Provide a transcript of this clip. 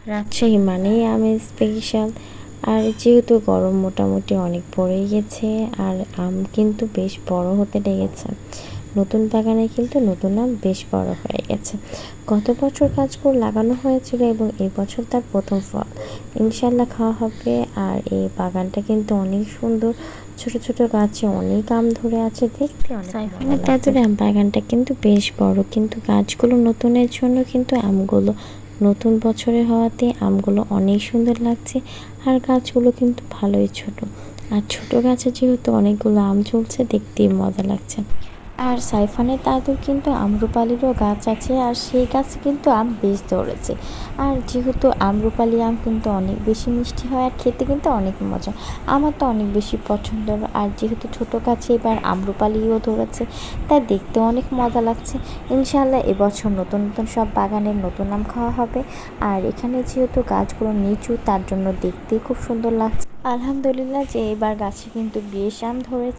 রাজশাহী মানেই আমের স্পেশাল। আর যেহেতু গরম মোটামুটি অনেক পড়ে গেছে, আর আম কিন্তু বেশ বড় হতে লেগেছে। নতুন বাগানে কিন্তু নতুন আম বেশ বড় হয়ে গেছে। গত বছর গাছগুলো লাগানো হয়েছিল এবং এই বছর তার প্রথম ফল ইনশাল্লাহ খাওয়া হবে। আর এই বাগানটা কিন্তু অনেক সুন্দর, ছোট ছোট গাছে অনেক আম ধরে আছে, দেখতে অনেক সাইফানের দাদুর আম বাগানটা কিন্তু বেশ বড়, কিন্তু গাছগুলো নতুনের জন্য কিন্তু আমগুলো নতুন বছরে হওয়াতে আমগুলো অনেক সুন্দর লাগছে। আর গাছগুলো কিন্তু ভালোই ছোট, আর ছোট গাছে যেহেতু অনেকগুলো আম ঝুলছে, দেখতেই মজা লাগছে। আর সাইফানের দাদুর কিন্তু আম্রপালিরও গাছ আছে, আর সেই গাছে কিন্তু আম বেশ ধরেছে। আর যেহেতু আম্রপালি আম কিন্তু অনেক বেশি মিষ্টি হয় আর খেতে কিন্তু অনেক মজা, আমার তো অনেক বেশি পছন্দ। আর যেহেতু ছোট গাছে এবার আম্রপালিও ধরেছে, তাই দেখতে অনেক মজা লাগছে। ইনশাআল্লাহ এবছর নতুন নতুন সব বাগানের নতুন আম খাওয়া হবে। আর এখানে যেহেতু গাছগুলো নিচু, তার জন্য দেখতেই খুব সুন্দর লাগছে। আলহামদুলিল্লাহ যে এবার গাছে কিন্তু বেশ আম ধরেছে।